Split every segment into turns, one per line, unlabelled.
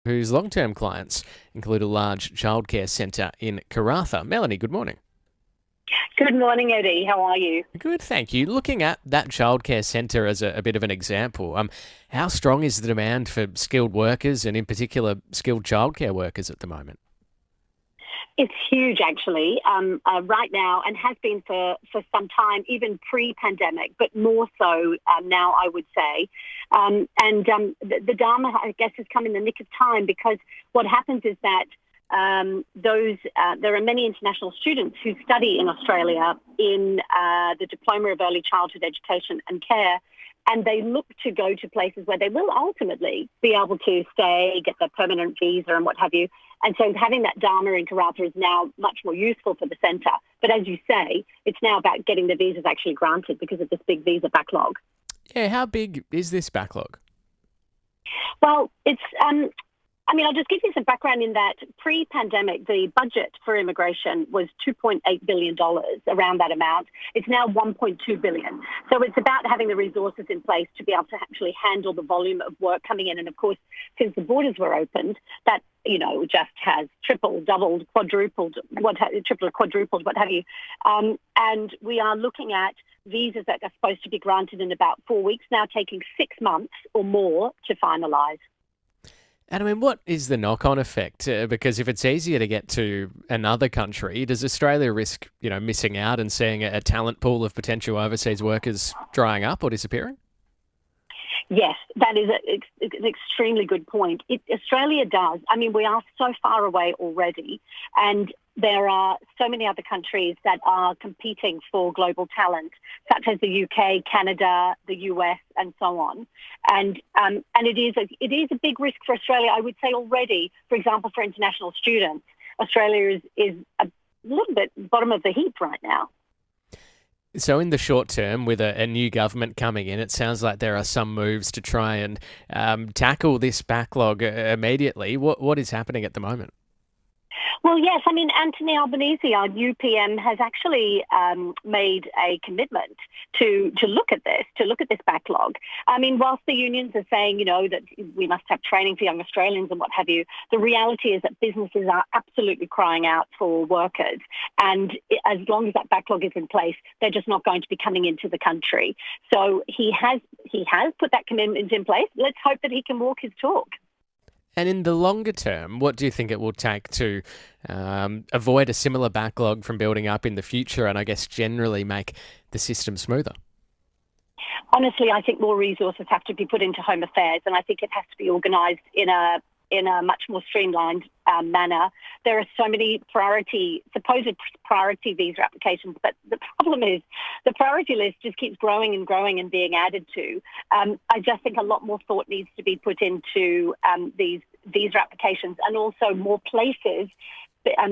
whose long-term clients include a large childcare centre in Karratha. Melanie, good morning.
Good morning, Eddie. How are you?
Good, thank you. Looking at that childcare centre as a bit of an example, how strong is the demand for skilled workers and in particular skilled childcare workers at the moment?
It's huge, actually, right now, and has been for some time, even pre-pandemic, but more so now, I would say. The Dharma, I guess, has come in the nick of time because what happens is that there are many international students who study in Australia in the Diploma of Early Childhood Education and Care, and they look to go to places where they will ultimately be able to stay, get their permanent visa and what have you. And so having that Dharma in Karratha is now much more useful for the centre. But as you say, it's now about getting the visas actually granted because of this big visa backlog.
Yeah, how big is this backlog?
Well, I'll just give you some background in that pre-pandemic, the budget for immigration was $2.8 billion, around that amount. It's now $1.2 billion. So it's about having the resources in place to be able to actually handle the volume of work coming in. And of course, since the borders were opened, that, just has tripled, doubled, quadrupled, tripled, quadrupled, what have you. And we are looking at visas that are supposed to be granted in about 4 weeks now, taking 6 months or more to finalise.
And what is the knock-on effect? Because if it's easier to get to another country, does Australia risk, missing out and seeing a talent pool of potential overseas workers drying up or disappearing?
Yes, that is an extremely good point. Australia does. We are so far away already, and there are so many other countries that are competing for global talent, such as the UK, Canada, the US, and so on. And it is a big risk for Australia. I would say already, for example, for international students, Australia is a little bit bottom of the heap right now.
So in the short term, with a new government coming in, it sounds like there are some moves to try and tackle this backlog immediately. What is happening at the moment?
Well, yes. Anthony Albanese, our new PM, has actually made a commitment to look at this backlog. Whilst the unions are saying, that we must have training for young Australians and what have you, the reality is that businesses are absolutely crying out for workers. And as long as that backlog is in place, they're just not going to be coming into the country. So he has put that commitment in place. Let's hope that he can walk his talk.
And in the longer term, what do you think it will take to avoid a similar backlog from building up in the future and I guess generally make the system smoother?
Honestly, I think more resources have to be put into Home Affairs, and I think it has to be organised in a much more streamlined manner. There are so many supposed priority visa applications, but the problem is the priority list just keeps growing and growing and being added to. I just think a lot more thought needs to be put into these visa applications, and also more places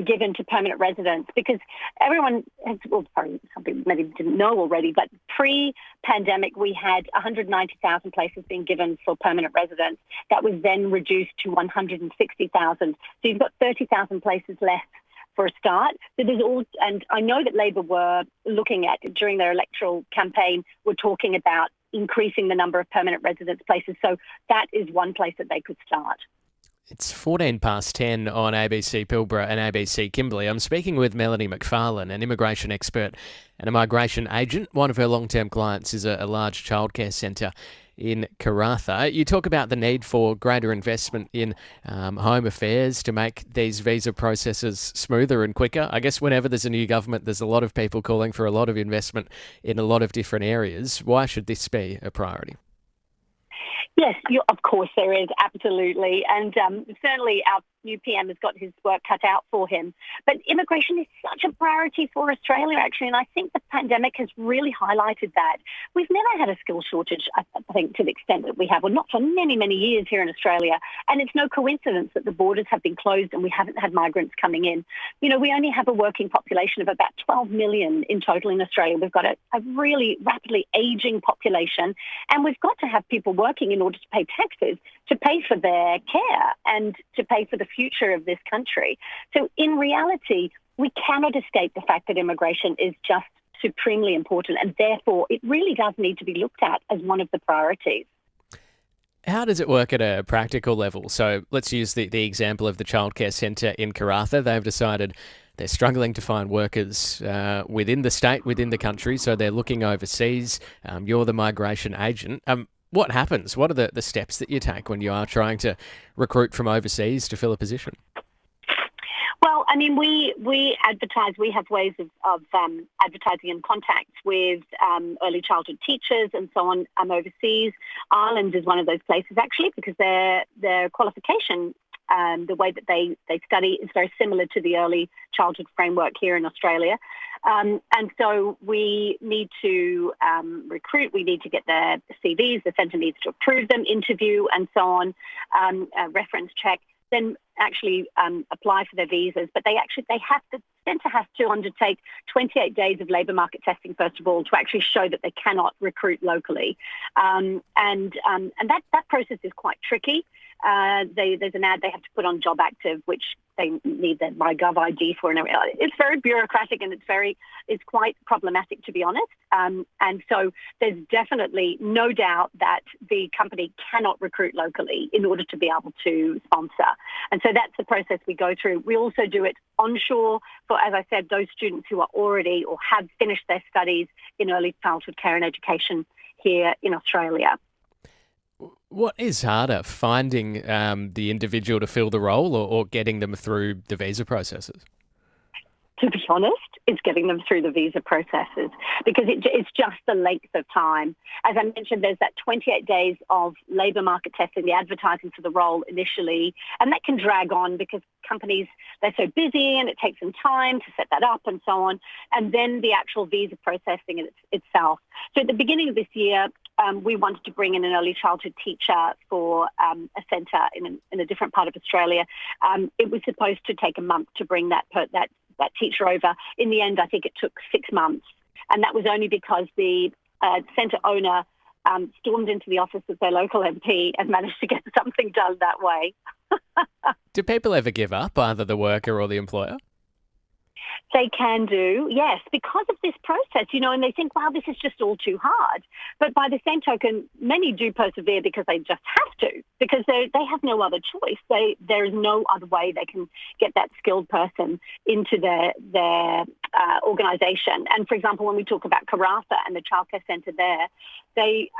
given to permanent residents, because everyone has, well, probably some people maybe didn't know already, but pre-pandemic we had 190,000 places being given for permanent residents. That was then reduced to 160,000. So you've got 30,000 places left for a start. So and I know that Labor were looking at, during their electoral campaign, were talking about increasing the number of permanent residence places. So that is one place that they could start.
It's 14 past 10 on ABC Pilbara and ABC Kimberley. I'm speaking with Melanie McFarlane, an immigration expert and a migration agent. One of her long-term clients is a large childcare centre in Karratha. You talk about the need for greater investment in Home Affairs to make these visa processes smoother and quicker. I guess whenever there's a new government, there's a lot of people calling for a lot of investment in a lot of different areas. Why should this be a priority?
Yes, of course there is, absolutely. And certainly our new PM has got his work cut out for him. But immigration is such a priority for Australia, actually, and I think the pandemic has really highlighted that. We've never had a skill shortage, I think, to the extent that we have, or not for many, many years here in Australia. And it's no coincidence that the borders have been closed and we haven't had migrants coming in. We only have a working population of about 12 million in total in Australia. We've got a really rapidly ageing population, and we've got to have people working in order to pay taxes, to pay for their care and to pay for the future of this country. So in reality, we cannot escape the fact that immigration is just supremely important, and therefore it really does need to be looked at as one of the priorities.
How does it work at a practical level? So let's use the example of the childcare centre in Karratha. They've decided they're struggling to find workers within the state, within the country, so they're looking overseas. You're the migration agent. What happens? What are the steps that you take when you are trying to recruit from overseas to fill a position?
Well, I mean, we advertise. We have ways of advertising and contacts with early childhood teachers and so on overseas. Ireland is one of those places actually because their qualification, the way that they study is very similar to the early childhood framework here in Australia. And so we need to recruit, we need to get their CVs, the centre needs to approve them, interview and so on, reference check, then actually apply for their visas. But the centre has to undertake 28 days of labour market testing, first of all, to actually show that they cannot recruit locally. And that process is quite tricky. There's an ad they have to put on Job Active, which they need their MyGov ID for, and everything. It's very bureaucratic and it's quite problematic, to be honest. And so there's definitely no doubt that the company cannot recruit locally in order to be able to sponsor. And so that's the process we go through. We also do it onshore for, as I said, those students who are already or have finished their studies in early childhood care and education here in Australia.
What is harder, finding the individual to fill the role or getting them through the visa processes?
To be honest, it's getting them through the visa processes because it's just the length of time. As I mentioned, there's that 28 days of labour market testing, the advertising for the role initially, and that can drag on because companies, they're so busy and it takes them time to set that up and so on, and then the actual visa processing itself. So at the beginning of this year, we wanted to bring in an early childhood teacher for a centre in a different part of Australia. It was supposed to take a month to bring that teacher over. In the end, I think it took 6 months. And that was only because the centre owner stormed into the office of their local MP and managed to get something done that way.
Do people ever give up, either the worker or the employer?
They can do, yes, because of this process, and they think, wow, this is just all too hard. But by the same token, many do persevere because they just have to, because they have no other choice. There is no other way they can get that skilled person into their organisation. And for example, when we talk about Karratha and the childcare centre there, they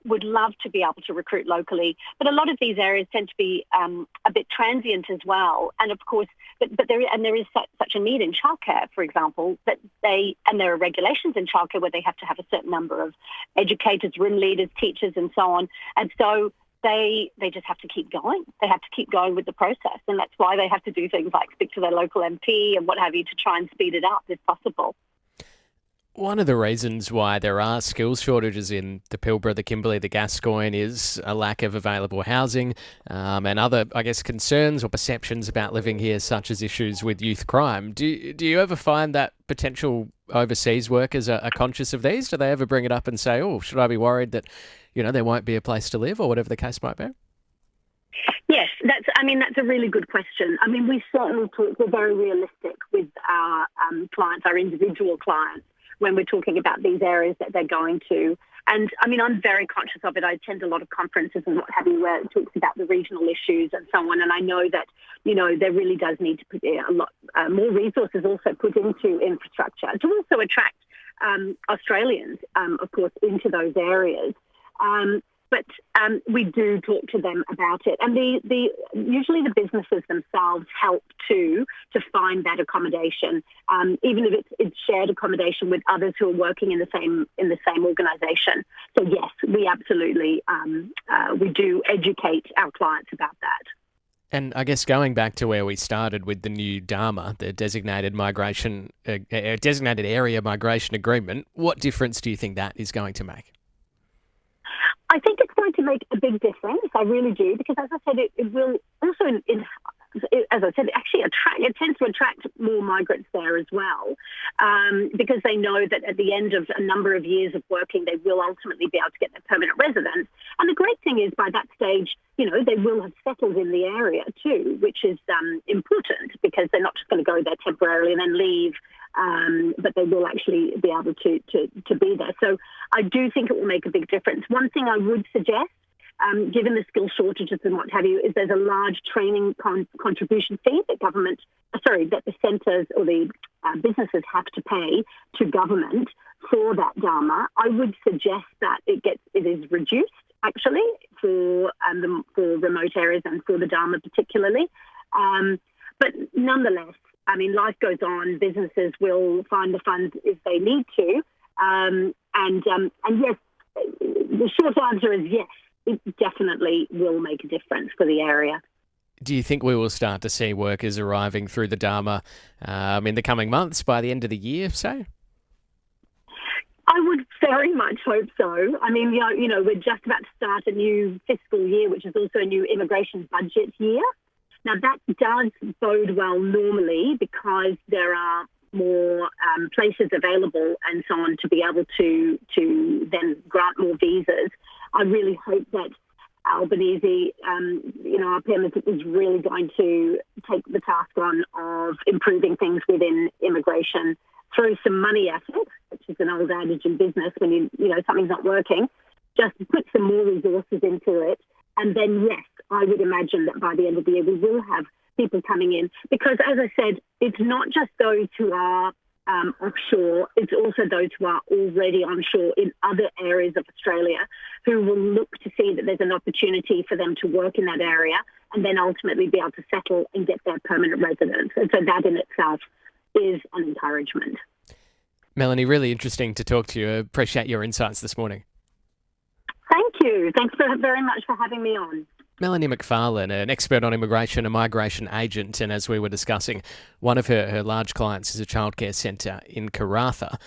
would love to be able to recruit locally, but a lot of these areas tend to be a bit transient as well. And of course, but there is such a need in childcare, for example, that there are regulations in childcare where they have to have a certain number of educators, room leaders, teachers, and so on. And so they just have to keep going. They have to keep going with the process, and that's why they have to do things like speak to their local MP and what have you to try and speed it up if possible.
One of the reasons why there are skills shortages in the Pilbara, the Kimberley, the Gascoyne is a lack of available housing and other, I guess, concerns or perceptions about living here, such as issues with youth crime. Do you ever find that potential overseas workers are conscious of these? Do they ever bring it up and say, oh, should I be worried that, there won't be a place to live or whatever the case might be?
Yes, that's a really good question. I mean, we certainly we're very realistic with our clients, our individual clients, when we're talking about these areas that they're going to. And I mean, I'm very conscious of it. I attend a lot of conferences and what have you where it talks about the regional issues and so on. And I know that, there really does need to put a lot more resources also put into infrastructure to also attract Australians, of course, into those areas. But we do talk to them about it, and usually the businesses themselves help to find that accommodation, even if it's shared accommodation with others who are working in the same organisation. So yes, we absolutely we do educate our clients about that.
And I guess going back to where we started with the new DAMA, the designated area migration agreement, what difference do you think that is going to make?
I think it's going to make a big difference. I really do, because as I said, it will also, as I said, actually it tends to attract more migrants there as well, because they know that at the end of a number of years of working, they will ultimately be able to get their permanent residence. And the great thing is by that stage, they will have settled in the area too, which is important because they're not just going to go there temporarily and then leave. But they will actually be able to be there. So I do think it will make a big difference. One thing I would suggest given the skill shortages and what have you, is there's a large training contribution fee that that the centres or the businesses have to pay to government for that Dharma. I would suggest that it is reduced actually for remote areas and for the Dharma particularly. But nonetheless, I mean, life goes on. Businesses will find the funds if they need to. And yes, the short answer is yes, it definitely will make a difference for the area.
Do you think we will start to see workers arriving through the Dharma in the coming months by the end of the year, say?
I would very much hope so. I mean, we're just about to start a new fiscal year, which is also a new immigration budget year. Now, that does bode well normally because there are more places available and so on to be able to then grant more visas. I really hope that Albanese, our Prime Minister is really going to take the task on of improving things within immigration through some money at it, which is an old adage in business when something's not working. Just put some more resources into it. And then, yes, I would imagine that by the end of the year, we will have people coming in. Because, as I said, it's not just those who are offshore, it's also those who are already onshore in other areas of Australia who will look to see that there's an opportunity for them to work in that area and then ultimately be able to settle and get their permanent residence. And so that in itself is an encouragement.
Melanie, really interesting to talk to you. I appreciate your insights this morning.
Thank you. Thanks very much for having me on.
Melanie McFarlane, an expert on immigration, a migration agent, and as we were discussing, one of her large clients is a childcare centre in Karratha.